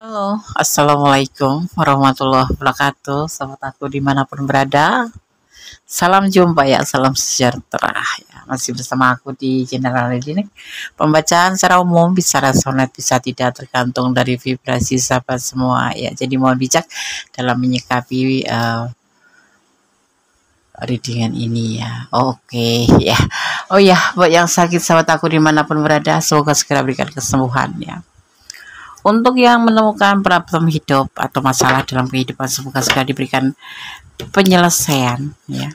Halo, Assalamualaikum warahmatullahi wabarakatuh. Sahabat aku dimanapun berada, salam jumpa ya, salam sejahtera ya. Masih bersama aku di General ini. Pembacaan secara umum bisa resonan, bisa tidak, tergantung dari vibrasi sahabat semua ya. Jadi mohon bijak dalam menyikapi readingan ini ya. Oke ya. Oh ya, buat yang sakit sahabat aku dimanapun berada, semoga segera berikan kesembuhan ya. Untuk yang menemukan problem hidup atau masalah dalam kehidupan, semoga segera diberikan penyelesaian ya.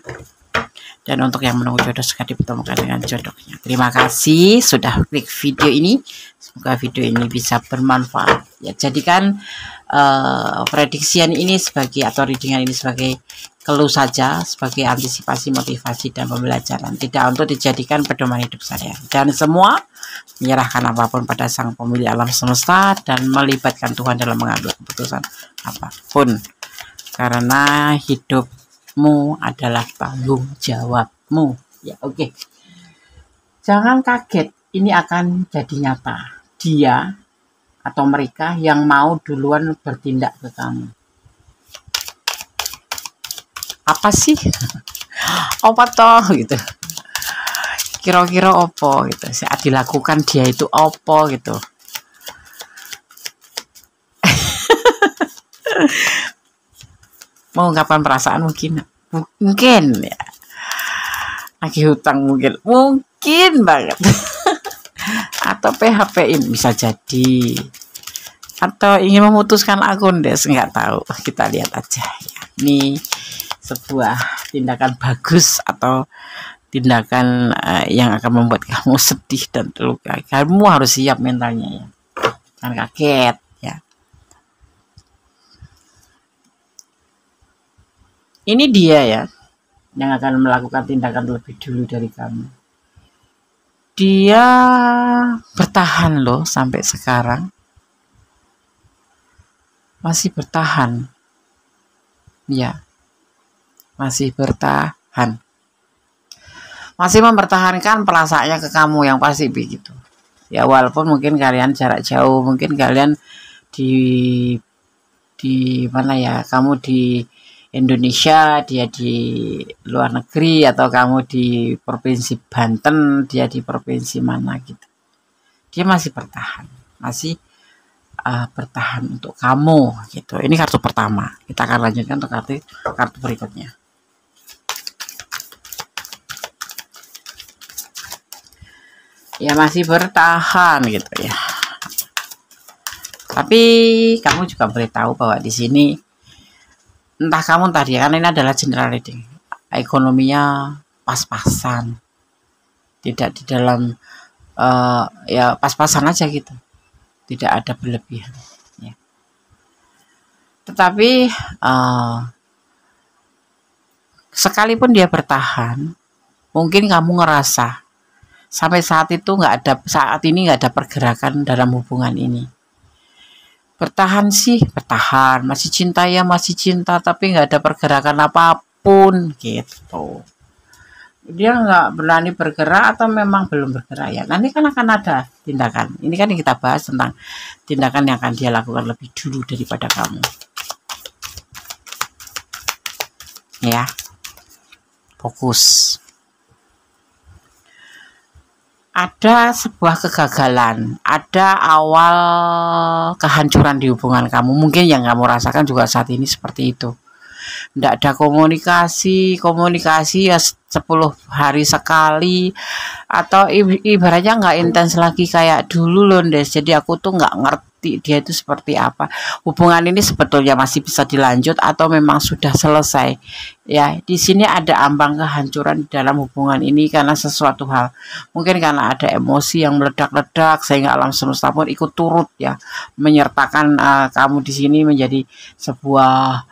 Dan untuk yang menunggu jodoh, segera dipertemukan dengan jodohnya. Terima kasih sudah klik video ini. Semoga video ini bisa bermanfaat ya. Jadikan prediksian ini sebagai atau readingan ini sebagai keluh saja, sebagai antisipasi, motivasi, dan pembelajaran, tidak untuk dijadikan pedoman hidup saya. Dan semua menyerahkan apapun pada Sang Pemilik alam semesta dan melibatkan Tuhan dalam mengambil keputusan apapun, karena hidupmu adalah tanggung jawabmu ya. Oke, jangan kaget, ini akan jadi nyata. Dia atau mereka yang mau duluan bertindak ke kamu. Apa sih? Apa toh gitu? Kira-kira opo gitu. Saat dilakukan dia itu opo gitu. Mengungkapkan perasaan mungkin ya. Lagi hutang mungkin banget. Atau PHP-in bisa jadi. Atau ingin memutuskan akun des, nggak tahu. Kita lihat aja ya. Ini sebuah tindakan bagus atau tindakan yang akan membuat kamu sedih dan terluka. Kamu harus siap mentalnya ya. Jangan kaget ya. Ini dia ya yang akan melakukan tindakan lebih dulu dari kamu. Dia bertahan loh sampai sekarang. Masih bertahan. Ya. Masih bertahan. Masih mempertahankan perasaannya ke kamu yang pasti begitu. Ya, walaupun mungkin kalian jarak jauh, mungkin kalian di mana ya, kamu di Indonesia, dia di luar negeri, atau kamu di provinsi Banten, dia di provinsi mana gitu. Dia masih bertahan, masih bertahan untuk kamu gitu. Ini kartu pertama. Kita akan lanjutkan untuk kartu berikutnya. Ya, masih bertahan gitu ya. Tapi kamu juga boleh tahu bahwa di sini entah kamu entah dia, karena ini adalah general reading, ekonominya pas-pasan, tidak di dalam ya pas-pasan aja gitu, tidak ada berlebihan ya. Tetapi sekalipun dia bertahan, mungkin kamu ngerasa sampai saat ini nggak ada pergerakan dalam hubungan ini. Bertahan sih bertahan, masih cinta ya masih cinta, tapi nggak ada pergerakan apapun gitu. Dia nggak berani bergerak atau memang belum bergerak ya. Nanti kan akan ada tindakan. Ini kan yang kita bahas tentang tindakan yang akan dia lakukan lebih dulu daripada kamu. Ya, fokus. Ada sebuah kegagalan, ada awal kehancuran di hubungan kamu. Mungkin yang kamu rasakan juga saat ini seperti itu. Tidak ada komunikasi ya 10 hari sekali, atau ibaratnya nggak intens lagi kayak dulu loh Des. Jadi aku tuh nggak ngerti dia itu seperti apa. Hubungan ini sebetulnya masih bisa dilanjut atau memang sudah selesai ya. Di sini ada ambang kehancuran dalam hubungan ini karena sesuatu hal, mungkin karena ada emosi yang meledak-ledak sehingga alam semesta pun ikut turut ya menyertakan kamu di sini menjadi sebuah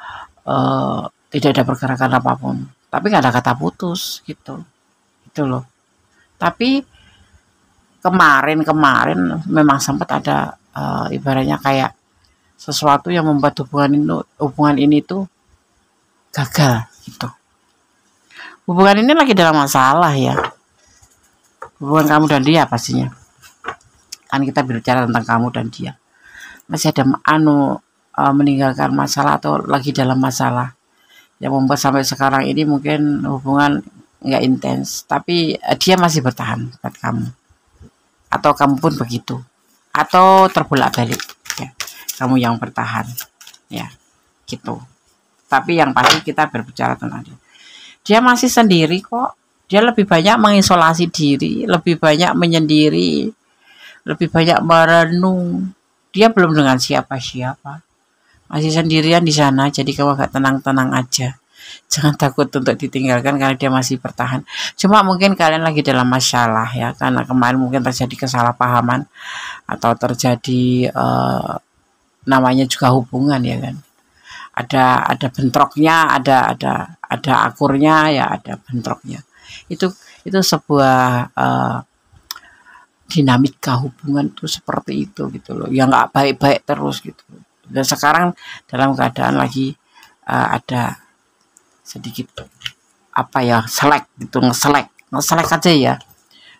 tidak ada pergerakan apapun, tapi nggak ada kata putus gitu loh. Tapi kemarin memang sempat ada ibaratnya kayak sesuatu yang membuat hubungan ini tuh gagal gitu. Hubungan ini lagi dalam masalah ya, hubungan kamu dan dia pastinya. Kan kita berbicara tentang kamu dan dia. masih ada meninggalkan masalah atau lagi dalam masalah yang membuat sampai sekarang ini mungkin hubungan nggak intens, tapi dia masih bertahan buat kamu, atau kamu pun begitu, atau terbolak-balik ya, kamu yang bertahan ya gitu. Tapi yang pasti kita berbicara tentang dia masih sendiri kok. Dia lebih banyak mengisolasi diri, lebih banyak menyendiri, lebih banyak merenung. Dia belum dengan siapa-siapa, masih sendirian di sana. Jadi kamu agak tenang-tenang aja, jangan takut untuk ditinggalkan karena dia masih bertahan. Cuma mungkin kalian lagi dalam masalah ya, karena kemarin mungkin terjadi kesalahpahaman atau terjadi namanya juga hubungan ya kan. Ada bentroknya, ada akurnya ya, ada bentroknya. Itu sebuah dinamika hubungan tuh seperti itu gitu loh, yang nggak baik-baik terus gitu. Dan sekarang dalam keadaan lagi ada sedikit apa ya, selek gitu, ngeselek aja ya.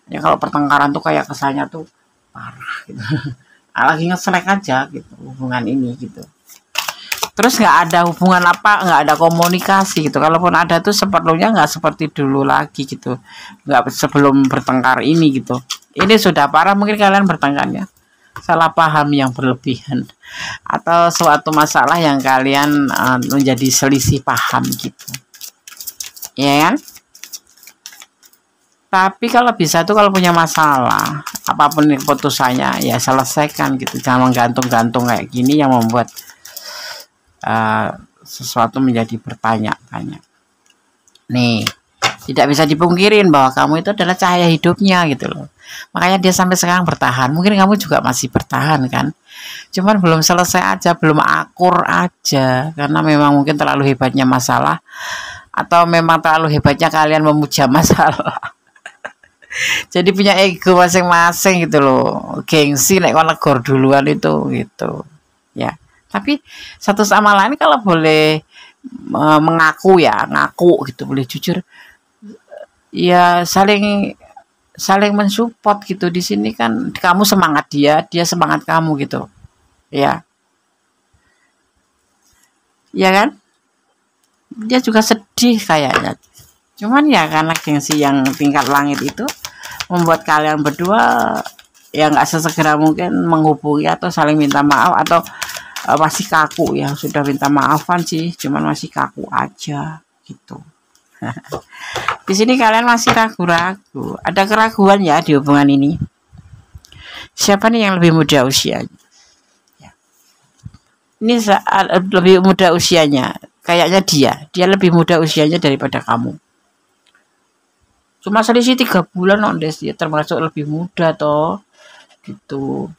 Ya kalau pertengkaran tuh kayak kesannya tuh parah gitu. Lagi ngeselek aja gitu hubungan ini gitu. Terus nggak ada hubungan nggak ada komunikasi gitu. Kalaupun ada tuh seperlunya nggak seperti dulu lagi gitu. Nggak sebelum bertengkar ini gitu. Ini sudah parah, mungkin kalian bertengkarnya salah paham yang berlebihan atau suatu masalah yang kalian menjadi selisih paham gitu. Ya kan? Tapi kalau bisa tuh kalau punya masalah apapun keputusannya ya selesaikan gitu. Jangan menggantung-gantung kayak gini yang membuat sesuatu menjadi bertanya-tanya. Nih, tidak bisa dipungkirin bahwa kamu itu adalah cahaya hidupnya gitu loh. Makanya dia sampai sekarang bertahan. Mungkin kamu juga masih bertahan kan. Cuman belum selesai aja, belum akur aja. Karena memang mungkin terlalu hebatnya masalah, atau memang terlalu hebatnya kalian memuja masalah. Jadi punya ego masing-masing gitu loh. Gengsi nek kon negor duluan itu gitu. Ya. Tapi satu sama lain kalau boleh mengaku ya, ngaku gitu, boleh jujur ya, saling mensupport gitu. Di sini kan kamu semangat dia semangat kamu gitu ya, ya kan. Dia juga sedih kayaknya, cuman ya karena gengsi yang tingkat langit itu membuat kalian berdua ya nggak sesegera mungkin menghubungi atau saling minta maaf, atau masih kaku ya. Sudah minta maafan sih, cuman masih kaku aja gitu. Di sini kalian masih ragu-ragu, ada keraguan ya di hubungan ini. Siapa nih yang lebih muda usianya? Ini lebih muda usianya, kayaknya dia lebih muda usianya daripada kamu. Cuma selisih 3 bulan ondes, dia termasuk lebih muda toh gitu.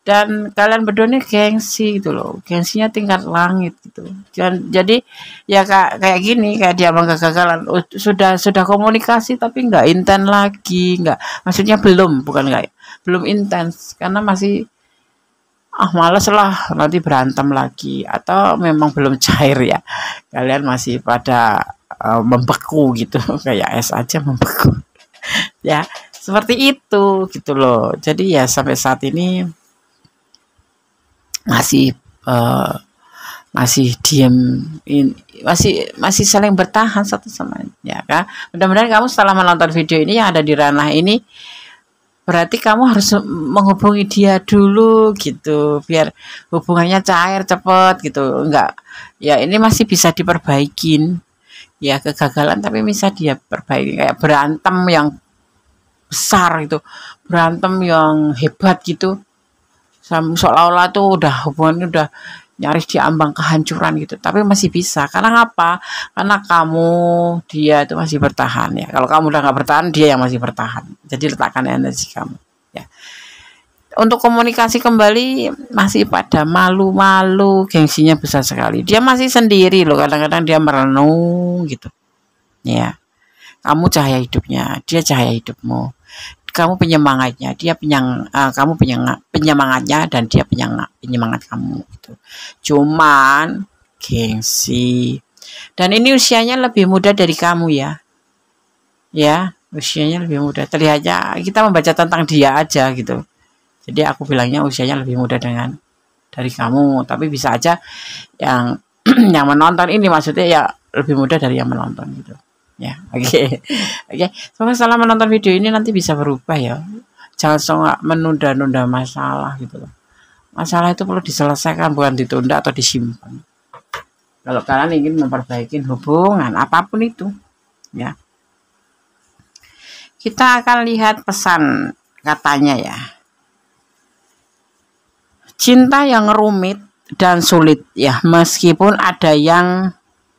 Dan kalian berdua nih gengsi gitu loh, gengsinya tingkat langit gitu. Dan jadi ya kayak gini, kayak dia kegagalan. Sudah komunikasi tapi nggak intens lagi, maksudnya bukan belum intens karena masih males lah nanti berantem lagi, atau memang belum cair ya, kalian masih pada membeku gitu. Kayak es aja membeku ya, seperti itu gitu loh. Jadi ya sampai saat ini masih diam, masih saling bertahan satu sama lain ya kan. Mudah-mudahan kamu setelah menonton video ini yang ada di ranah ini, berarti kamu harus menghubungi dia dulu gitu, biar hubungannya cair cepet gitu. Enggak ya, ini masih bisa diperbaikin ya, kegagalan tapi bisa dia perbaiki. Kayak berantem yang besar gitu, berantem yang hebat gitu, seolah-olah tuh hubungannya udah nyaris diambang kehancuran gitu, tapi masih bisa. Karena apa? Karena kamu dia itu masih bertahan ya. Kalau kamu udah nggak bertahan, dia yang masih bertahan. Jadi letakkan energi kamu ya. Untuk komunikasi kembali masih pada malu-malu, gengsinya besar sekali. Dia masih sendiri loh, kadang-kadang dia merenung gitu ya. Kamu cahaya hidupnya, dia cahaya hidupmu. Kamu penyemangatnya, kamu penyemangatnya, dan dia penyemangat kamu gitu. Cuman gengsi. Dan ini usianya lebih muda dari kamu ya. Ya, usianya lebih muda. Terlihatnya kita membaca tentang dia aja gitu. Jadi aku bilangnya usianya lebih muda dari kamu, tapi bisa aja yang yang menonton ini maksudnya ya lebih mudah dari yang menonton gitu ya. Oke. Oke, setelah menonton video ini nanti bisa berubah ya, jangan suka menunda-nunda masalah gitu loh. Masalah itu perlu diselesaikan, bukan ditunda atau disimpan. Kalau kalian ingin memperbaiki hubungan apapun itu ya. Kita akan lihat pesan katanya ya. Cinta yang rumit dan sulit ya, meskipun ada yang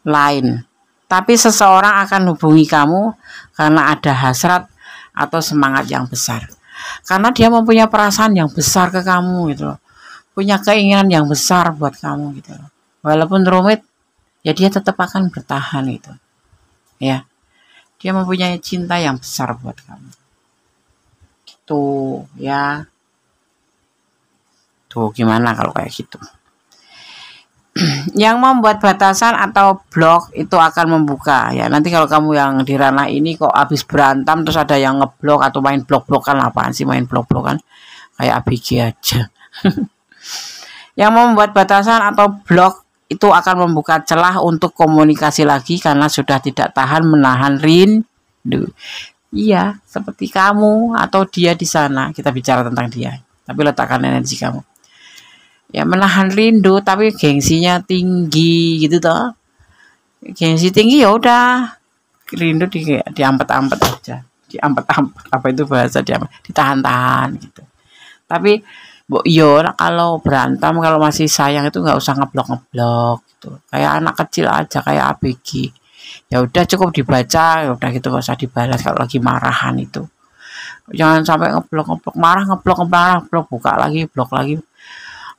lain. Tapi seseorang akan hubungi kamu karena ada hasrat atau semangat yang besar. Karena dia mempunyai perasaan yang besar ke kamu gitu loh. Punya keinginan yang besar buat kamu gitu loh. Walaupun rumit, ya dia tetap akan bertahan gitu. Ya. Dia mempunyai cinta yang besar buat kamu. Gitu ya. Tuh gimana kalau kayak gitu. Yang membuat batasan atau blok itu akan membuka ya. Nanti kalau kamu yang di ranah ini kok habis berantem terus ada yang ngeblok atau main blok-blokan, apaan sih main blok-blokan, kayak ABG aja. Yang membuat batasan atau blok itu akan membuka celah untuk komunikasi lagi karena sudah tidak tahan menahan rindu. Iya, seperti kamu atau dia di sana. Kita bicara tentang dia, tapi letakkan energi kamu. Ya menahan rindu tapi gengsinya tinggi gitu toh. Gengsi tinggi ya udah, rindu diampet-ampet aja. Diampet-ampet, apa itu bahasa, ditahan-tahan gitu. Tapi yo kalau berantem, kalau masih sayang itu nggak usah ngeblok gitu. Kayak anak kecil aja, kayak ABG. Ya udah cukup dibaca, ya udah gitu, nggak usah dibalas kalau lagi marahan itu. Jangan sampai ngeblok, marah ngeblok, buka lagi, blok lagi.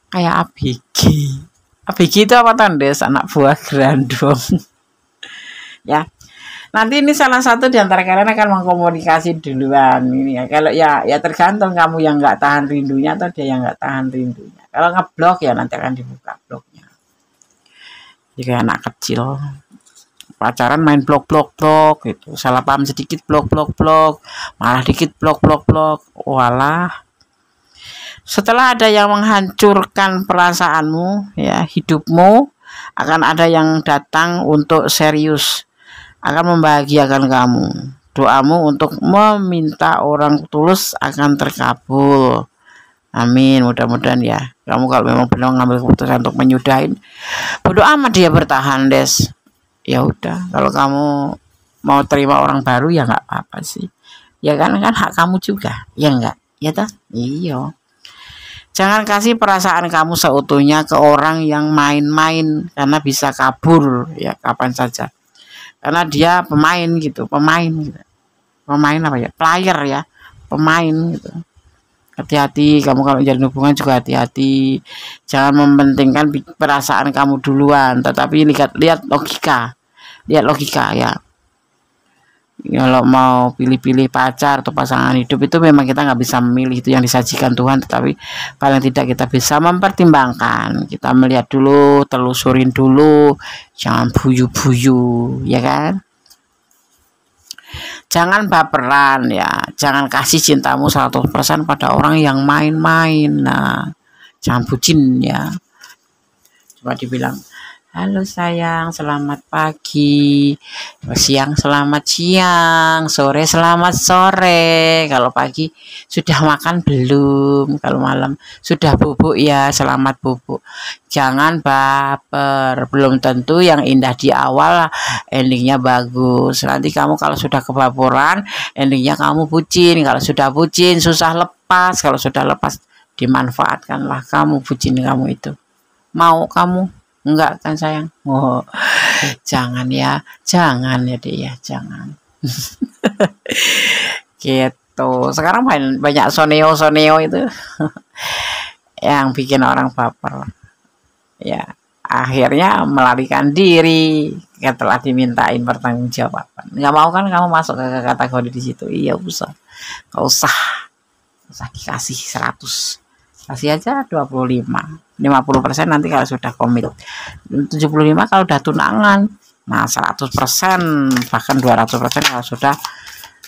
Kayak ABG. ABG itu apa tandes? Anak buah grandong. Ya. Nanti ini salah satu di antara kalian akan mengkomunikasi duluan ini ya. Kalau ya tergantung kamu yang nggak tahan rindunya atau dia yang nggak tahan rindunya. Kalau ngeblok ya nanti akan dibuka bloknya. Jadi kayak anak kecil pacaran main blok gitu. Salah paham sedikit blok, marah dikit blok. Walah. Setelah ada yang menghancurkan perasaanmu ya, hidupmu akan ada yang datang untuk serius, akan membahagiakan kamu. Doamu untuk meminta orang tulus akan terkabul. Amin, mudah-mudahan ya. Kamu kalau memang benar mengambil keputusan untuk menyudahin, bodo amat dia bertahan, Des. Ya udah, kalau kamu mau terima orang baru ya nggak apa-apa sih. Ya kan hak kamu juga, ya enggak? Ya toh? Iya. Jangan kasih perasaan kamu seutuhnya ke orang yang main-main karena bisa kabur ya kapan saja. Karena dia pemain gitu. Pemain apa ya? Player ya, pemain gitu. Hati-hati, kamu kalau jalin hubungan juga hati-hati. Jangan mementingkan perasaan kamu duluan, tetapi lihat logika. Lihat logika ya. Kalau mau pilih-pilih pacar atau pasangan hidup itu memang kita nggak bisa memilih, itu yang disajikan Tuhan, tetapi paling tidak kita bisa mempertimbangkan, kita melihat dulu, telusurin dulu, jangan buyu-buyu ya kan. Jangan baperan ya, jangan kasih cintamu 100% pada orang yang main-main. Nah, jangan bucin ya. Coba dibilang, halo sayang, selamat pagi. Siang, selamat siang. Sore, selamat sore. Kalau pagi, sudah makan belum? Kalau malam, sudah bubuk ya, selamat bubuk. Jangan baper. Belum tentu yang indah di awal, endingnya bagus. Nanti kamu kalau sudah kebaperan, endingnya kamu bucin. Kalau sudah bucin, susah lepas. Kalau sudah lepas, dimanfaatkanlah kamu bucin kamu itu. Mau kamu? Enggak kan sayang? Oh, jangan ya deh ya, jangan. Gitu. Sekarang banyak soneo itu yang bikin orang baper. Ya, akhirnya melarikan diri setelah dimintain pertanggungjawaban. Nggak mau kan kamu masuk ke kategori di situ? Iya, usah dikasih 100. Kasih aja 25, 50% nanti kalau sudah komit, 75 kalau udah tunangan, nah 100% bahkan 200% kalau sudah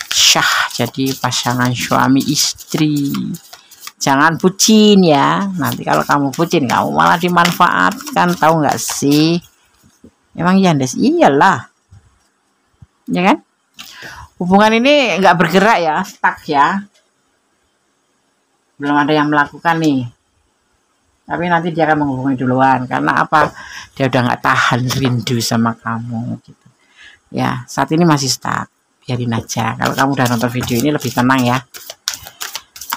syah jadi pasangan suami istri Jangan bucin ya. Nanti kalau kamu bucin kamu malah dimanfaatkan, tahu nggak sih? Emang iya Des? Iyalah. Ya kan? Hubungan ini nggak bergerak ya, stuck ya. Belum ada yang melakukan nih. Tapi nanti dia akan menghubungi duluan. Karena apa? Dia udah nggak tahan rindu sama kamu gitu. Ya, saat ini masih stuck. Biarin aja. Kalau kamu udah nonton video ini lebih tenang ya.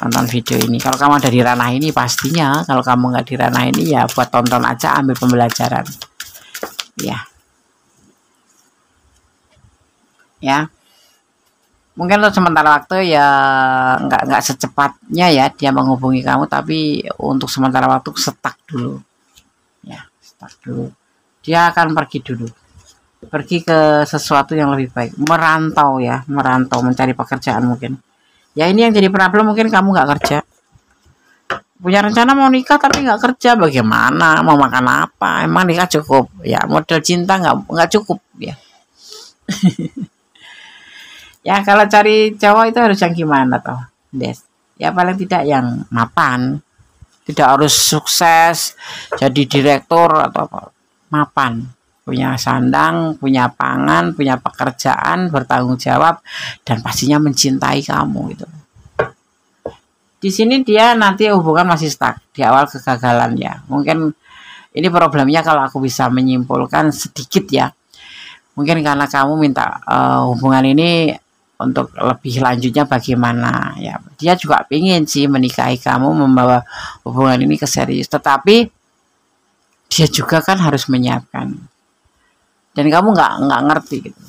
Tonton video ini. Kalau kamu ada di ranah ini pastinya. Kalau kamu nggak di ranah ini ya buat tonton aja, ambil pembelajaran. Ya. Ya. Mungkin untuk sementara waktu ya nggak secepatnya ya dia menghubungi kamu, tapi untuk sementara waktu stuck dulu. Ya, stuck dulu. Dia akan pergi dulu. Pergi ke sesuatu yang lebih baik, merantau ya, merantau mencari pekerjaan mungkin. Ya ini yang jadi problem, mungkin kamu nggak kerja, punya rencana mau nikah tapi nggak kerja, bagaimana mau makan apa, emang nikah cukup ya, modal cinta nggak cukup ya. Ya kalau cari cowok itu harus yang gimana toh Des? Ya paling tidak yang mapan, tidak harus sukses jadi direktur atau apa, mapan, punya sandang, punya pangan, punya pekerjaan, bertanggung jawab, dan pastinya mencintai kamu gitu. Di sini dia nanti hubungan masih stuck di awal kegagalan ya. Mungkin ini problemnya kalau aku bisa menyimpulkan sedikit ya. Mungkin karena kamu minta hubungan ini untuk lebih lanjutnya bagaimana ya. Dia juga ingin sih menikahi kamu, membawa hubungan ini ke serius, tetapi dia juga kan harus menyiapkan. Dan kamu nggak ngerti gitu.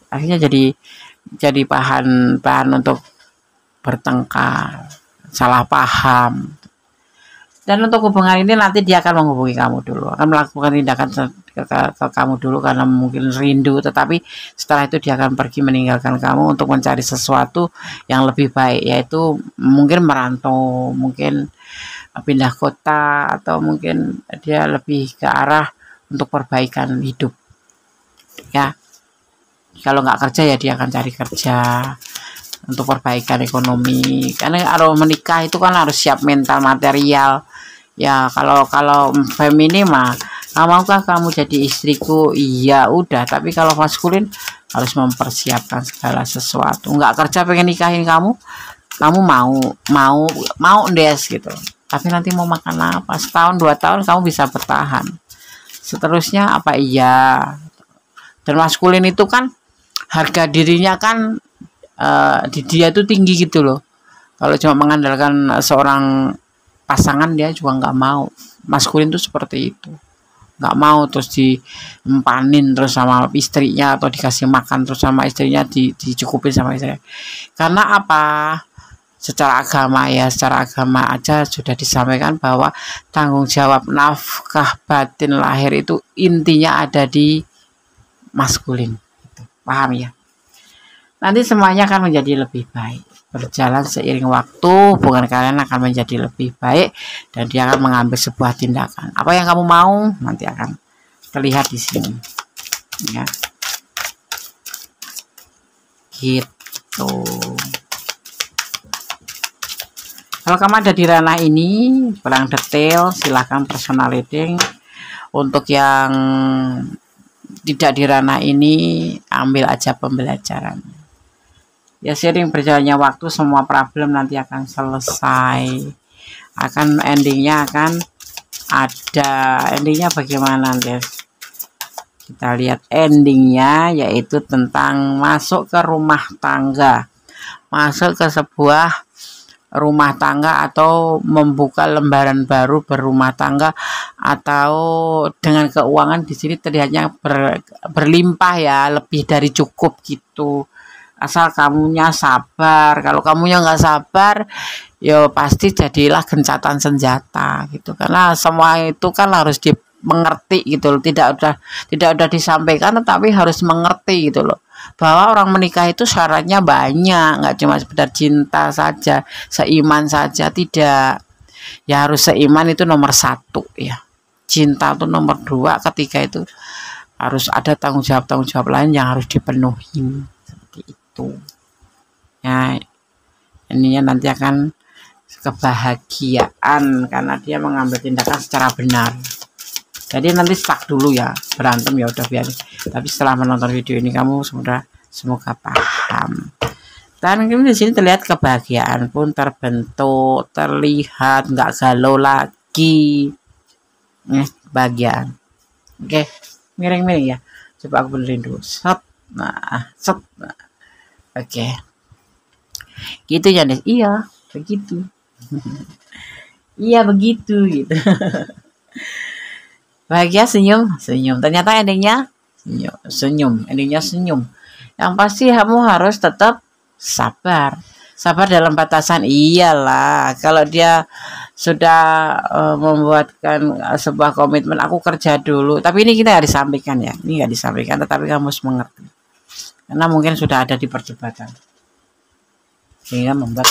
Akhirnya jadi bahan untuk bertengkar, salah paham. Dan untuk hubungan ini nanti dia akan menghubungi kamu dulu, akan melakukan tindakan ke kamu dulu karena mungkin rindu, tetapi setelah itu dia akan pergi meninggalkan kamu untuk mencari sesuatu yang lebih baik, yaitu mungkin merantau, mungkin pindah kota, atau mungkin dia lebih ke arah untuk perbaikan hidup ya. Kalau nggak kerja ya dia akan cari kerja untuk perbaikan ekonomi, karena kalau menikah itu kan harus siap mental material ya. Kalau feminin mah, maukah kamu jadi istriku, iya udah, tapi kalau maskulin harus mempersiapkan segala sesuatu. Nggak kerja pengen nikahin kamu mau Des gitu, tapi nanti mau makan apa, setahun 2 tahun kamu bisa bertahan, seterusnya apa iya. Dan maskulin itu kan harga dirinya kan di dia tuh tinggi gitu loh. Kalau cuma mengandalkan seorang pasangan dia juga nggak mau. Maskulin tuh seperti itu, nggak mau terus diempanin terus sama istrinya, atau dikasih makan terus sama istrinya, dicukupin sama istrinya. Karena apa? Secara agama ya, secara agama aja sudah disampaikan bahwa tanggung jawab nafkah batin lahir itu intinya ada di maskulin. Paham ya? Nanti semuanya akan menjadi lebih baik. Berjalan seiring waktu, hubungan kalian akan menjadi lebih baik, dan dia akan mengambil sebuah tindakan. Apa yang kamu mau nanti akan terlihat di sini. Ya. Gitu. Kalau kamu ada di ranah ini, kurang detail, silahkan personal reading. Untuk yang tidak di ranah ini, ambil aja pembelajaran. Ya sering berjalannya waktu, semua problem nanti akan selesai. Akan endingnya akan ada. Endingnya bagaimana guys? Kita lihat endingnya, yaitu tentang masuk ke rumah tangga. Masuk ke sebuah rumah tangga, atau membuka lembaran baru berumah tangga, atau dengan keuangan di sini terlihatnya berlimpah ya, lebih dari cukup gitu. Asal kamunya sabar. Kalau kamunya nggak sabar, ya pasti jadilah gencatan senjata gitu. Karena semua itu kan harus dimengerti gitu loh. Tidak udah disampaikan, tetapi harus mengerti gitu loh. Bahwa orang menikah itu syaratnya banyak, nggak cuma sekedar cinta saja, seiman saja, tidak. Ya harus seiman itu nomor 1 ya. Cinta itu nomor 2, ketiga itu harus ada tanggung jawab lain yang harus dipenuhi. Seperti itu. Ya, ininya nanti akan kebahagiaan karena dia mengambil tindakan secara benar. Jadi nanti stuck dulu ya, berantem ya udah biarin. Tapi setelah menonton video ini kamu semoga paham. Dan di sini terlihat kebahagiaan pun terbentuk, terlihat nggak galau lagi. Kebahagiaan. Oke, miring-miring ya. Coba aku benerin dulu. Set. Nah, set. Nah. Oke. Gitu ya, Des. Iya, begitu. Iya, begitu gitu. Bahagia senyum. Ternyata endingnya senyum. Endingnya senyum. Yang pasti kamu harus tetap sabar dalam batasan. Iyalah, kalau dia sudah membuatkan sebuah komitmen, aku kerja dulu, tapi ini kita nggak disampaikan ya, ini nggak disampaikan, tetapi kamu harus mengerti karena mungkin sudah ada di perdebatan sehingga membuat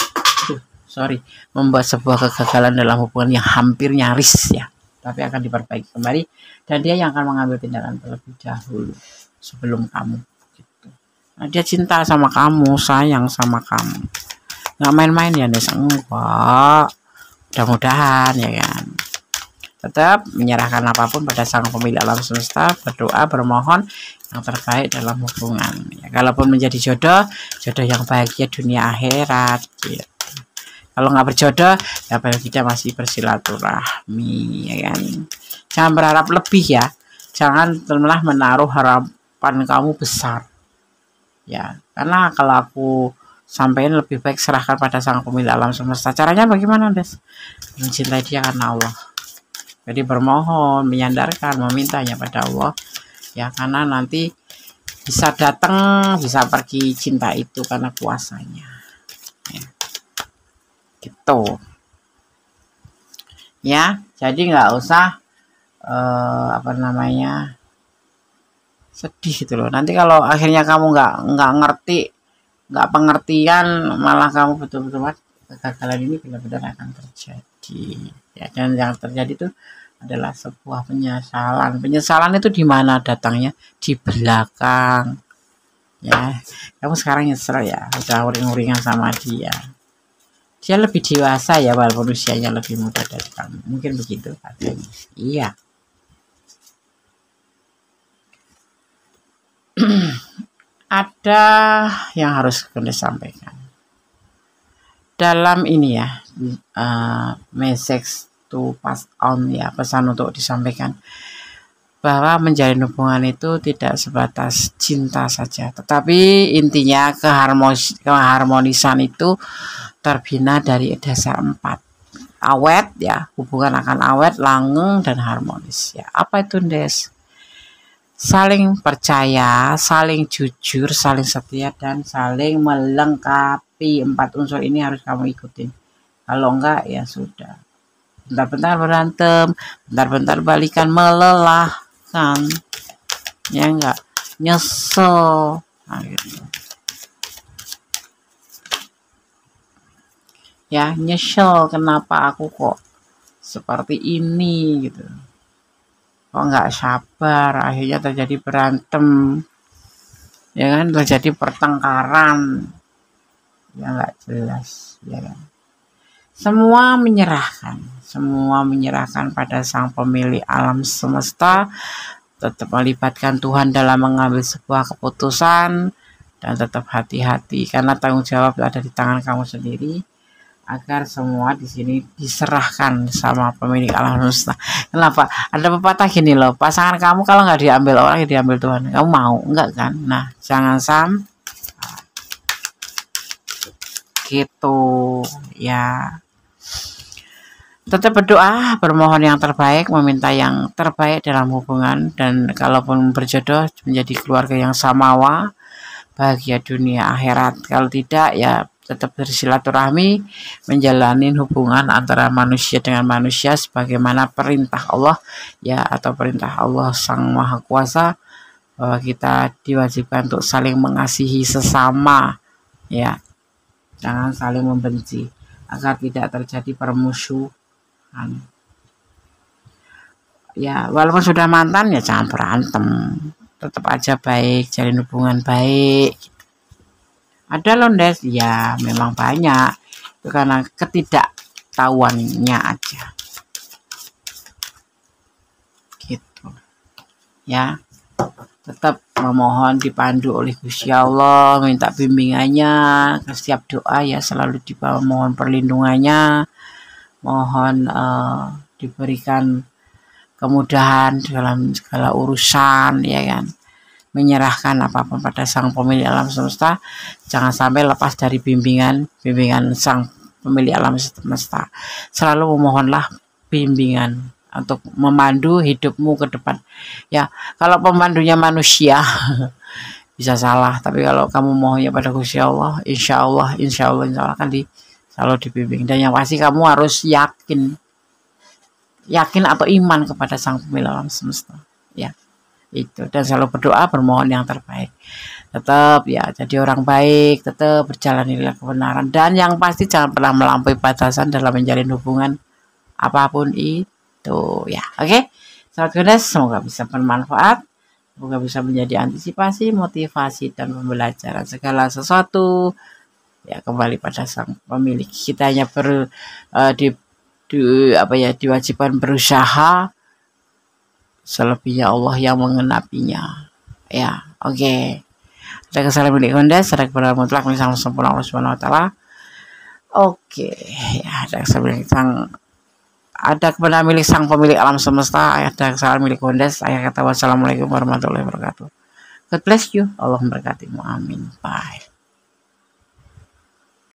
sebuah kegagalan dalam hubungan yang hampir nyaris ya, tapi akan diperbaiki kembali dan dia yang akan mengambil tindakan terlebih dahulu sebelum kamu. Nah, dia cinta sama kamu, sayang sama kamu, nggak main-main ya Des. Enggak, mudah-mudahan ya kan. Tetap menyerahkan apapun pada sang pemilik alam semesta, berdoa, bermohon yang terbaik dalam hubungan ya. Kalaupun menjadi jodoh yang bahagia dunia akhirat gitu. Kalau nggak berjodoh ya paling tidak masih bersilaturahmi ya kan. Jangan berharap lebih ya, jangan malah menaruh harapan kamu besar ya, karena kalau aku sampaikan lebih baik serahkan pada sang pemilik alam semesta. Caranya bagaimana Des? Mencintai dia karena Allah, jadi bermohon, menyandarkan, memintanya pada Allah ya, karena nanti bisa datang bisa pergi cinta itu karena kuasanya ya. Gitu ya, jadi nggak usah sedih gitu loh. Nanti kalau akhirnya kamu nggak ngerti, nggak pengertian, malah kamu betul-betul kegagalan ini benar-benar akan terjadi ya. Dan yang terjadi itu adalah sebuah penyesalan itu di mana datangnya? Di belakang ya. Kamu sekarang nyesel ya, udah uring-uringan sama dia lebih dewasa ya, walaupun usianya lebih muda dari kamu, mungkin begitu katanya. Iya. Ada yang harus kita sampaikan dalam ini ya, message to pass on ya, pesan untuk disampaikan bahwa menjalin hubungan itu tidak sebatas cinta saja, tetapi intinya keharmonisan itu terbina dari dasar 4 awet ya. Hubungan akan awet, langgeng, dan harmonis ya. Apa itu Des? Saling percaya, saling jujur, saling setia, dan saling melengkapi. 4 unsur ini harus kamu ikutin. Kalau enggak ya sudah, bentar-bentar berantem, bentar-bentar balikan, melelahkan ya, enggak, nyesel nah, gitu. Ya, nyesel kenapa aku kok seperti ini gitu, kok nggak sabar, akhirnya terjadi berantem ya kan, terjadi pertengkaran ya, nggak jelas ya kan. Semua menyerahkan pada sang pemilik alam semesta, tetap melibatkan Tuhan dalam mengambil sebuah keputusan, dan tetap hati-hati karena tanggung jawab ada di tangan kamu sendiri, agar semua di sini diserahkan sama pemilik alam semesta. Kenapa? Ada pepatah gini loh, pasangan kamu kalau nggak diambil orang ya diambil Tuhan. Kamu mau enggak kan? Nah, jangan sampai gitu ya. Tetap berdoa, bermohon yang terbaik, meminta yang terbaik dalam hubungan, dan kalaupun berjodoh menjadi keluarga yang samawa, bahagia dunia akhirat. Kalau tidak ya tetap bersilaturahmi, menjalani hubungan antara manusia dengan manusia sebagaimana perintah Allah ya, atau perintah Allah Sang Maha Kuasa, bahwa kita diwajibkan untuk saling mengasihi sesama ya, jangan saling membenci agar tidak terjadi permusuhan ya. Walaupun sudah mantan ya jangan berantem, tetap aja baik, jalin hubungan baik. Ada loh Des, ya memang banyak itu karena pengetahuannya aja gitu ya. Tetap memohon dipandu oleh Gusti Allah, minta bimbingannya ke setiap doa ya, selalu mohon perlindungannya, mohon diberikan kemudahan dalam segala urusan ya kan, menyerahkan apapun pada Sang Pemilik alam semesta, jangan sampai lepas dari bimbingan Sang Pemilik alam semesta. Selalu memohonlah bimbingan untuk memandu hidupmu ke depan ya. Kalau pemandunya manusia bisa salah, tapi kalau kamu mohonnya pada Gusti Allah, insya Allah akan selalu dibimbing. Dan yang pasti kamu harus yakin atau iman kepada Sang Pemilik alam semesta ya itu, dan selalu berdoa bermohon yang terbaik. Tetap ya jadi orang baik, tetap berjalanilah kebenaran, dan yang pasti jangan pernah melampaui batasan dalam menjalin hubungan apapun itu ya. Oke, sahabat Gondes, semoga bisa bermanfaat, semoga bisa menjadi antisipasi, motivasi, dan pembelajaran segala sesuatu ya, kembali pada Sang Pemilik. Kita hanya diwajibkan berusaha, selebihnya Allah yang mengenapinya ya. Oke, ada kesalahan milik Gondes, ada kebenaran mutlak milik Sang Sempurna Allah Subhanahu wa taala. Oke ya, ada kebenaran milik Sang Pemilik alam semesta, ada kesalahan milik Gondes. Saya kata wassalamualaikum warahmatullahi wabarakatuh. God bless you, Allah memberkatimu, amin. Bye.